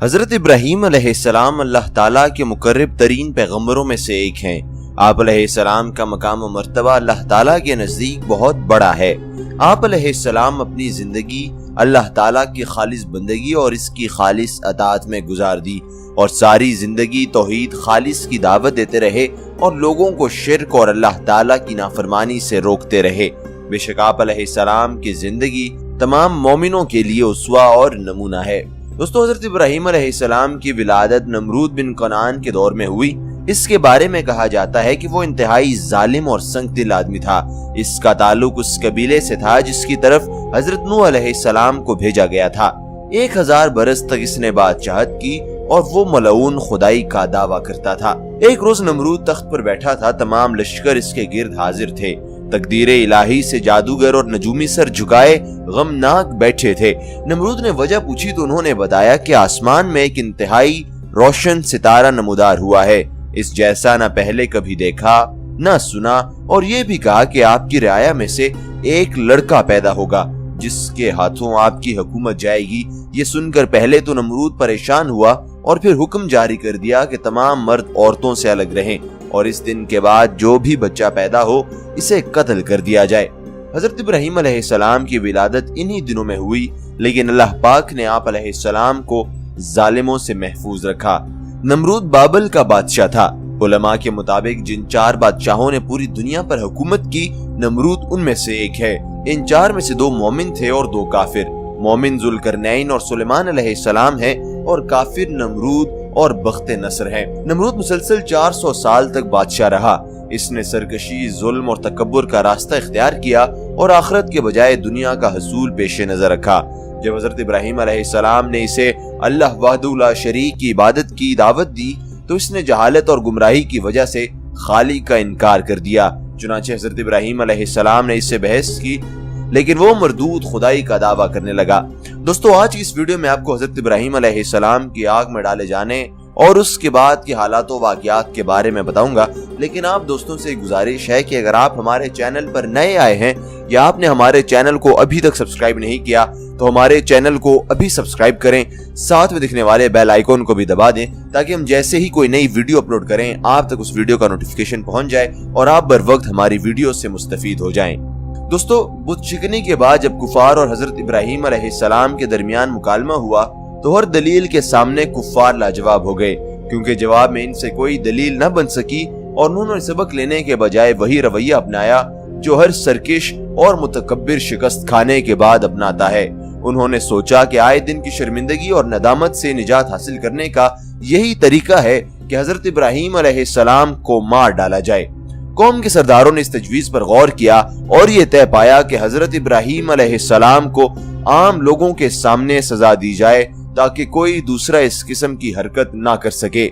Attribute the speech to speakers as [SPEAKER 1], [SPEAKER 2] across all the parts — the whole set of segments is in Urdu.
[SPEAKER 1] حضرت ابراہیم علیہ السلام اللہ تعالیٰ کے مقرب ترین پیغمبروں میں سے ایک ہیں۔ آپ علیہ السلام کا مقام و مرتبہ اللہ تعالیٰ کے نزدیک بہت بڑا ہے۔ آپ علیہ السلام اپنی زندگی اللہ تعالیٰ کی خالص بندگی اور اس کی خالص اطاعت میں گزار دی اور ساری زندگی توحید خالص کی دعوت دیتے رہے اور لوگوں کو شرک اور اللہ تعالیٰ کی نافرمانی سے روکتے رہے۔ بے شک آپ علیہ السلام کی زندگی تمام مومنوں کے لیے اسوہ اور نمونہ ہے۔ دوستو، حضرت ابراہیم علیہ السلام کی ولادت نمرود بن کنعان کے دور میں ہوئی۔ اس کے بارے میں کہا جاتا ہے کہ وہ انتہائی ظالم اور سنگ دل آدمی تھا۔ اس کا تعلق اس قبیلے سے تھا جس کی طرف حضرت نوح علیہ السلام کو بھیجا گیا تھا۔ 1000 برس تک اس نے بادشاہت کی اور وہ ملعون خدائی کا دعویٰ کرتا تھا۔ ایک روز نمرود تخت پر بیٹھا تھا، تمام لشکر اس کے گرد حاضر تھے۔ تقدیر الہی سے جادوگر اور نجومی سر جھکائے غمناک بیٹھے تھے۔ نمرود نے وجہ پوچھی تو انہوں نے بتایا کہ آسمان میں ایک انتہائی روشن ستارہ نمودار ہوا ہے، اس جیسا نہ پہلے کبھی دیکھا نہ سنا، اور یہ بھی کہا کہ آپ کی رعایا میں سے ایک لڑکا پیدا ہوگا جس کے ہاتھوں آپ کی حکومت جائے گی۔ یہ سن کر پہلے تو نمرود پریشان ہوا اور پھر حکم جاری کر دیا کہ تمام مرد عورتوں سے الگ رہیں اور اس دن کے بعد جو بھی بچہ پیدا ہو اسے قتل کر دیا جائے۔ حضرت ابراہیم علیہ السلام کی ولادت انہی دنوں میں ہوئی، لیکن اللہ پاک نے آپ علیہ السلام کو ظالموں سے محفوظ رکھا۔ نمرود بابل کا بادشاہ تھا۔ علماء کے مطابق جن 4 بادشاہوں نے پوری دنیا پر حکومت کی، نمرود ان میں سے ایک ہے۔ ان 4 میں سے 2 مومن تھے اور 2 کافر۔ مومن ذوالقرنین اور سلیمان علیہ السلام ہے اور کافر نمرود اور بخت نصر ہے۔ نمرود مسلسل 400 سال تک بادشاہ رہا۔ اس نے سرکشی، ظلم اور تکبر کا راستہ اختیار کیا اور آخرت کے بجائے دنیا کا حصول پیش نظر رکھا۔ جب حضرت ابراہیم علیہ السلام نے اسے اللہ وحدہ لا شریک کی عبادت کی دعوت دی تو اس نے جہالت اور گمراہی کی وجہ سے خالق کا انکار کر دیا۔ چنانچہ حضرت ابراہیم علیہ السلام نے اس سے بحث کی، لیکن وہ مردود خدائی کا دعویٰ کرنے لگا۔ دوستو، آج کی اس ویڈیو میں آپ کو حضرت ابراہیم علیہ السلام کی آگ میں ڈالے جانے اور اس کے بعد کے حالات و واقعات کے بارے میں بتاؤں گا، لیکن آپ دوستوں سے گزارش ہے کہ اگر آپ ہمارے چینل پر نئے آئے ہیں یا آپ نے ہمارے چینل کو ابھی تک سبسکرائب نہیں کیا تو ہمارے چینل کو ابھی سبسکرائب کریں، ساتھ میں دکھنے والے بیل آئیکن کو بھی دبا دیں تاکہ ہم جیسے ہی کوئی نئی ویڈیو اپلوڈ کریں آپ تک اس ویڈیو کا نوٹیفیکیشن پہنچ جائے اور آپ بر وقت ہماری ویڈیو سے مستفید ہو جائیں۔ دوستو، بت شکنی کے بعد جب کفار اور حضرت ابراہیم علیہ السلام کے درمیان مکالمہ ہوا تو ہر دلیل کے سامنے کفار لاجواب ہو گئے، کیونکہ جواب میں ان سے کوئی دلیل نہ بن سکی اور انہوں نے سبق لینے کے بجائے وہی رویہ اپنایا جو ہر سرکش اور متکبر شکست کھانے کے بعد اپناتا ہے۔ انہوں نے سوچا کہ آئے دن کی شرمندگی اور ندامت سے نجات حاصل کرنے کا یہی طریقہ ہے کہ حضرت ابراہیم علیہ السلام کو مار ڈالا جائے۔ قوم کے سرداروں نے اس تجویز پر غور کیا اور یہ طے پایا کہ حضرت ابراہیم علیہ السلام کو عام لوگوں کے سامنے سزا دی جائے تاکہ کوئی دوسرا اس قسم کی حرکت نہ کر سکے۔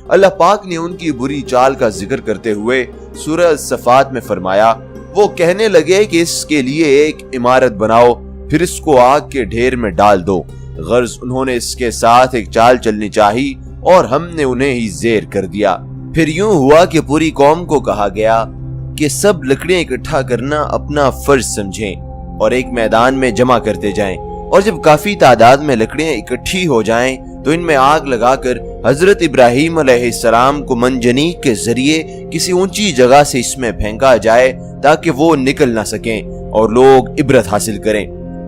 [SPEAKER 1] اللہ پاک نے ان کی بری چال کا ذکر کرتے ہوئے سورہ الصفات میں فرمایا، وہ کہنے لگے کہ اس کے لیے ایک عمارت بناؤ پھر اس کو آگ کے ڈھیر میں ڈال دو۔ غرض انہوں نے اس کے ساتھ ایک چال چلنی چاہی اور ہم نے انہیں ہی زیر کر دیا۔ پھر یوں ہوا کہ پوری قوم کو کہا گیا کہ سب لکڑیاں اکٹھا کرنا اپنا فرض سمجھیں اور ایک میدان میں جمع کرتے جائیں، اور جب کافی تعداد میں لکڑیاں اکٹھی ہو جائیں تو ان میں آگ لگا کر حضرت ابراہیم علیہ السلام کو منجنیق کے ذریعے کسی اونچی جگہ سے اس میں پھینکا جائے تاکہ وہ نکل نہ سکیں اور لوگ عبرت حاصل کریں۔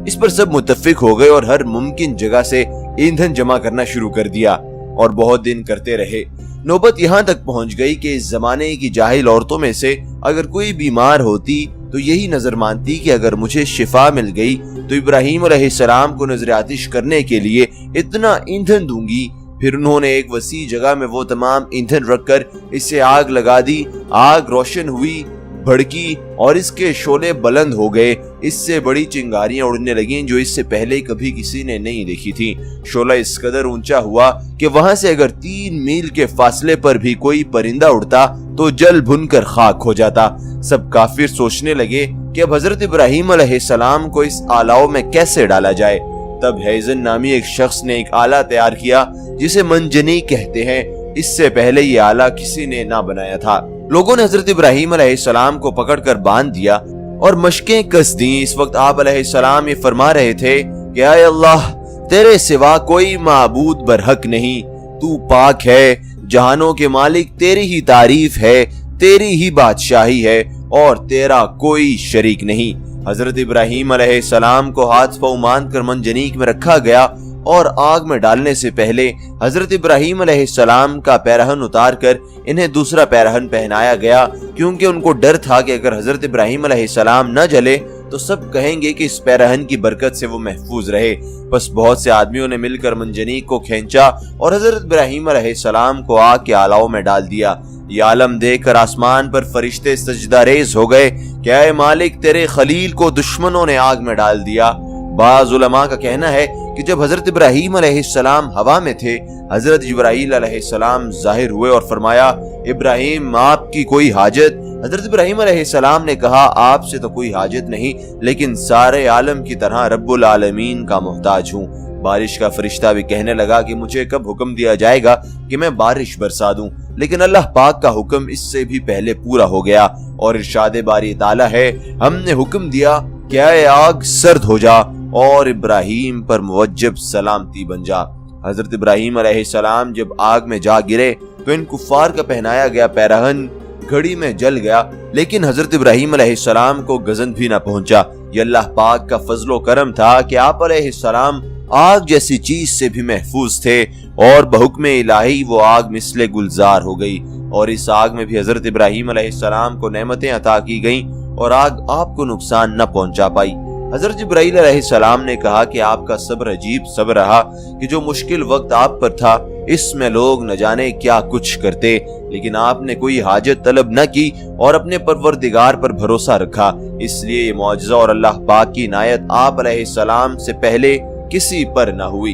[SPEAKER 1] اس پر سب متفق ہو گئے اور ہر ممکن جگہ سے ایندھن جمع کرنا شروع کر دیا اور بہت دن کرتے رہے۔ نوبت یہاں تک پہنچ گئی کہ اس زمانے کی جاہل عورتوں میں سے اگر کوئی بیمار ہوتی تو یہی نظر مانتی کہ اگر مجھے شفا مل گئی تو ابراہیم علیہ السلام کو نذر آتش کرنے کے لیے اتنا ایندھن دوں گی۔ پھر انہوں نے ایک وسیع جگہ میں وہ تمام ایندھن رکھ کر اس سے آگ لگا دی۔ آگ روشن ہوئی، بھڑکی اور اس کے شعلے بلند ہو گئے۔ اس سے بڑی چنگاریاں اڑنے لگیں جو اس سے پہلے کبھی کسی نے نہیں دیکھی تھی۔ شعلہ اس قدر اونچا ہوا کہ وہاں سے اگر 3 میل کے فاصلے پر بھی کوئی پرندہ اڑتا تو جل بھن کر خاک ہو جاتا۔ سب کافر سوچنے لگے کہ اب حضرت ابراہیم علیہ السلام کو اس آلاؤ میں کیسے ڈالا جائے۔ تب ہیزن نامی ایک شخص نے ایک آلہ تیار کیا جسے منجنیق کہتے ہیں۔ اس سے پہلے یہ آلہ کسی نے نہ بنایا تھا۔ لوگوں نے حضرت ابراہیم علیہ السلام کو پکڑ کر باندھ دیا اور مشقیں کس دیں۔ اس وقت آپ علیہ السلام یہ فرما رہے تھے کہ اے اللہ، تیرے سوا کوئی معبود برحق نہیں، تو پاک ہے، جہانوں کے مالک تیری ہی تعریف ہے، تیری ہی بادشاہی ہے اور تیرا کوئی شریک نہیں۔ حضرت ابراہیم علیہ السلام کو ہاتھ پاؤں باندھ کر منجنیق میں رکھا گیا اور آگ میں ڈالنے سے پہلے حضرت ابراہیم علیہ السلام کا پیرہن اتار کر انہیں دوسرا پیرہن پہنایا گیا، کیونکہ ان کو ڈر تھا کہ اگر حضرت ابراہیم علیہ السلام نہ جلے تو سب کہیں گے کہ اس پیرہن کی برکت سے وہ محفوظ رہے۔ بس بہت سے آدمیوں نے مل کر منجنیق کو کھینچا اور حضرت ابراہیم علیہ السلام کو آگ کے آلاؤں میں ڈال دیا۔ یہ عالم دیکھ کر آسمان پر فرشتے سجدہ ریز ہو گئے کہ اے مالک، تیرے خلیل کو دشمنوں نے آگ میں ڈال دیا۔ بعض علماء کا کہنا ہے کہ جب حضرت ابراہیم علیہ السلام ہوا میں تھے، حضرت جبرائیل علیہ السلام ظاہر ہوئے اور فرمایا، ابراہیم آپ کی کوئی حاجت؟ حضرت ابراہیم علیہ السلام نے کہا، آپ سے تو کوئی حاجت نہیں، لیکن سارے عالم کی طرح رب العالمین کا محتاج ہوں۔ بارش کا فرشتہ بھی کہنے لگا کہ مجھے کب حکم دیا جائے گا کہ میں بارش برسا دوں، لیکن اللہ پاک کا حکم اس سے بھی پہلے پورا ہو گیا اور ارشاد باری تعالیٰ ہے، ہم نے حکم دیا کہ اے آگ سرد ہو جا اور ابراہیم پر موجب سلامتی بن جا۔ حضرت ابراہیم علیہ السلام جب آگ میں جا گرے تو ان کفار کا پہنایا گیا پیرہن گھڑی میں جل گیا، لیکن حضرت ابراہیم علیہ السلام کو گزن بھی نہ پہنچا۔ یہ اللہ پاک کا فضل و کرم تھا کہ آپ علیہ السلام آگ جیسی چیز سے بھی محفوظ تھے اور بحکم الہی وہ آگ مثل گلزار ہو گئی، اور اس آگ میں بھی حضرت ابراہیم علیہ السلام کو نعمتیں عطا کی گئیں اور آگ آپ کو نقصان نہ پہنچا پائی۔ حضرت جبرائیل علیہ السلام نے کہا کہ آپ کا صبر عجیب صبر رہا کہ جو مشکل وقت آپ پر تھا اس میں لوگ نہ جانے کیا کچھ کرتے، لیکن آپ نے کوئی حاجت طلب نہ کی اور اپنے پروردگار پر بھروسہ رکھا، اس لیے یہ معجزہ اور اللہ پاک کی عنایت آپ علیہ السلام سے پہلے کسی پر نہ ہوئی۔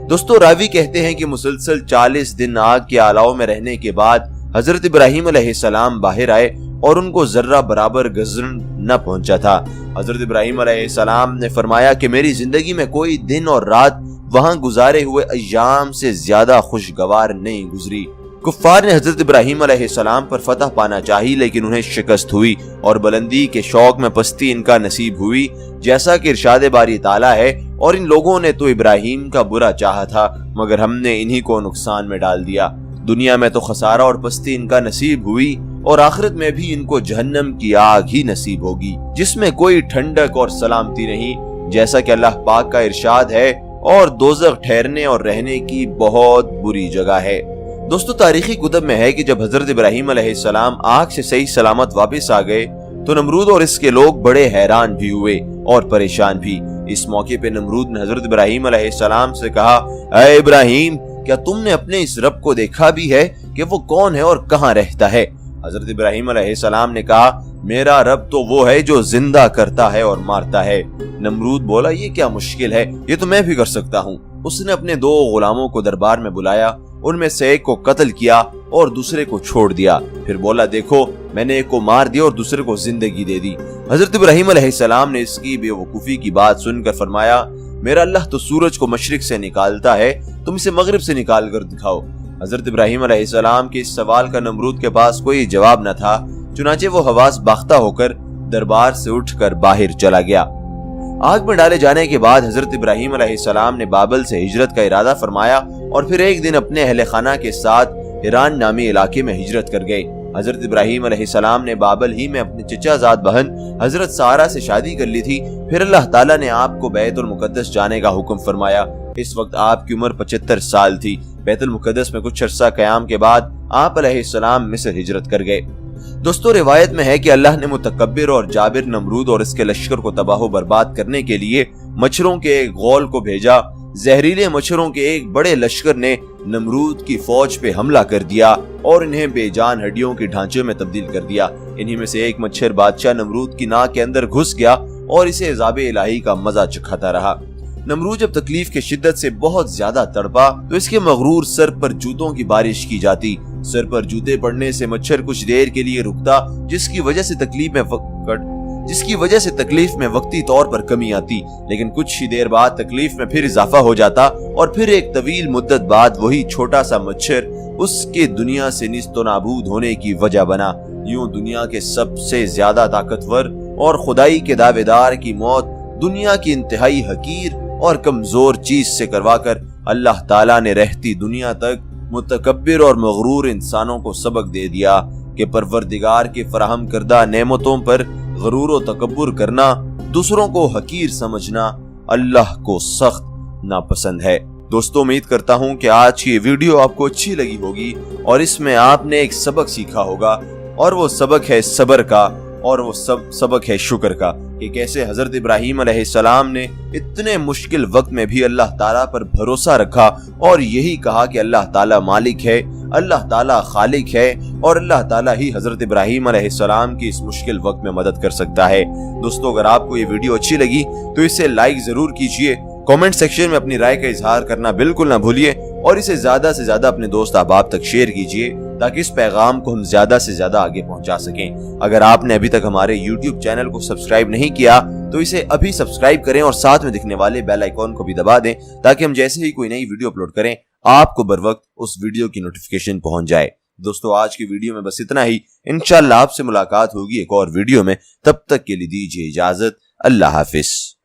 [SPEAKER 1] دوستو، راوی کہتے ہیں کہ مسلسل 40 دن آگ کے آلاؤں میں رہنے کے بعد حضرت ابراہیم علیہ السلام باہر آئے اور ان کو ذرہ برابر گزن نہ پہنچا تھا۔ حضرت ابراہیم علیہ السلام نے فرمایا کہ میری زندگی میں کوئی دن اور رات وہاں گزارے ہوئے ایام سے زیادہ خوشگوار نہیں گزری۔ کفار نے حضرت ابراہیم علیہ السلام پر فتح پانا چاہی، لیکن انہیں شکست ہوئی اور بلندی کے شوق میں پستی ان کا نصیب ہوئی، جیسا کہ ارشاد باری تعالیٰ ہے، اور ان لوگوں نے تو ابراہیم کا برا چاہا تھا مگر ہم نے انہی کو نقصان میں ڈال دیا۔ دنیا میں تو خسارہ اور پستی ان کا نصیب ہوئی اور آخرت میں بھی ان کو جہنم کی آگ ہی نصیب ہوگی، جس میں کوئی ٹھنڈک اور سلامتی نہیں، جیسا کہ اللہ پاک کا ارشاد ہے، اور دوزخ ٹھہرنے اور رہنے کی بہت بری جگہ ہے۔ دوستو، تاریخی کتب میں ہے کہ جب حضرت ابراہیم علیہ السلام آگ سے صحیح سلامت واپس آ گئے تو نمرود اور اس کے لوگ بڑے حیران بھی ہوئے اور پریشان بھی۔ اس موقع پہ نمرود نے حضرت ابراہیم علیہ السلام سے کہا، اے ابراہیم، کیا تم نے اپنے اس رب کو دیکھا بھی ہے کہ وہ کون ہے اور کہاں رہتا ہے؟ حضرت ابراہیم علیہ السلام نے کہا، میرا رب تو وہ ہے جو زندہ کرتا ہے اور مارتا ہے۔ نمرود بولا، یہ کیا مشکل ہے، یہ تو میں بھی کر سکتا ہوں۔ اس نے اپنے 2 غلاموں کو دربار میں بلایا، ان میں سے ایک کو قتل کیا اور دوسرے کو چھوڑ دیا، پھر بولا، دیکھو میں نے ایک کو مار دیا اور دوسرے کو زندگی دے دی۔ حضرت ابراہیم علیہ السلام نے اس کی بے وقوفی کی بات سن کر فرمایا، میرا اللہ تو سورج کو مشرق سے نکالتا ہے، تم اسے مغرب سے نکال کر دکھاؤ۔ حضرت ابراہیم علیہ السلام کے اس سوال کا نمرود کے پاس کوئی جواب نہ تھا، چنانچہ وہ حواس باختہ ہو کر دربار سے اٹھ کر باہر چلا گیا۔ آگ میں ڈالے جانے کے بعد حضرت ابراہیم علیہ السلام نے بابل سے ہجرت کا ارادہ فرمایا اور پھر ایک دن اپنے اہل خانہ کے ساتھ ایران نامی علاقے میں ہجرت کر گئے۔ حضرت ابراہیم علیہ السلام نے بابل ہی میں اپنے چچا زاد بہن حضرت سارہ سے شادی کر لی تھی، پھر اللہ تعالیٰ نے آپ کو بیت المقدس جانے کا حکم فرمایا۔ اس وقت آپ کی عمر 75 سال تھی۔ بیت المقدس میں کچھ عرصہ قیام کے بعد آپ علیہ السلام مصر ہجرت کر گئے۔ دوستو، روایت میں ہے کہ اللہ نے متکبر اور جابر نمرود اور اس کے لشکر کو تباہ و برباد کرنے کے لیے مچھروں کے ایک غول کو بھیجا۔ زہریلے مچھروں کے ایک بڑے لشکر نے نمرود کی فوج پہ حملہ کر دیا اور انہیں بے جان ہڈیوں کے ڈھانچے میں تبدیل کر دیا۔ انہی میں سے ایک مچھر بادشاہ نمرود کی ناک کے اندر گھس گیا اور اسے عذاب الہی کا مزہ چکھاتا رہا۔ نمرود جب تکلیف کے شدت سے بہت زیادہ تڑپا تو اس کے مغرور سر پر جوتوں کی بارش کی جاتی۔ سر پر جوتے پڑنے سے مچھر کچھ دیر کے لیے رکتا، جس کی وجہ سے تکلیف میں وقتی طور پر کمی آتی، لیکن کچھ ہی دیر بعد تکلیف میں پھر اضافہ ہو جاتا اور پھر ایک طویل مدت بعد وہی چھوٹا سا مچھر اس کے دنیا سے نیست و نابود ہونے کی وجہ بنا۔ یوں دنیا کے سب سے زیادہ طاقتور اور خدائی کے دعوے دار کی موت دنیا کی انتہائی حقیر اور کمزور چیز سے کروا کر اللہ تعالیٰ نے رہتی دنیا تک متکبر اور مغرور انسانوں کو سبق دے دیا کہ پروردگار کے فراہم کردہ نعمتوں پر غرور و تکبر کرنا، دوسروں کو حقیر سمجھنا اللہ کو سخت ناپسند ہے۔ دوستو، امید کرتا ہوں کہ آج کی یہ ویڈیو آپ کو اچھی لگی ہوگی اور اس میں آپ نے ایک سبق سیکھا ہوگا، اور وہ سبق ہے صبر کا، اور وہ سبق ہے شکر کا، کہ کیسے حضرت ابراہیم علیہ السلام نے اتنے مشکل وقت میں بھی اللہ تعالیٰ پر بھروسہ رکھا اور یہی کہا کہ اللہ تعالیٰ مالک ہے، اللہ تعالیٰ خالق ہے، اور اللہ تعالیٰ ہی حضرت ابراہیم علیہ السلام کی اس مشکل وقت میں مدد کر سکتا ہے۔ دوستو، اگر آپ کو یہ ویڈیو اچھی لگی تو اسے لائک ضرور کیجئے، کامنٹ سیکشن میں اپنی رائے کا اظہار کرنا بالکل نہ بھولیے، اور اسے زیادہ سے زیادہ اپنے دوست احباب تک شیئر کیجئے تاکہ اس پیغام کو ہم زیادہ سے زیادہ آگے پہنچا سکیں۔ اگر آپ نے ابھی تک ہمارے یوٹیوب چینل کو سبسکرائب نہیں کیا تو اسے ابھی سبسکرائب کریں اور ساتھ میں دکھنے والے بیل آئیکن کو بھی دبا دیں تاکہ ہم جیسے ہی کوئی نئی ویڈیو اپلوڈ کریں آپ کو بر وقت اس ویڈیو کی نوٹیفیکیشن پہنچ جائے۔ دوستو، آج کی ویڈیو میں بس اتنا ہی، انشاءاللہ آپ سے ملاقات ہوگی ایک اور ویڈیو میں، تب تک کے لیے دیجیے اجازت، اللہ حافظ۔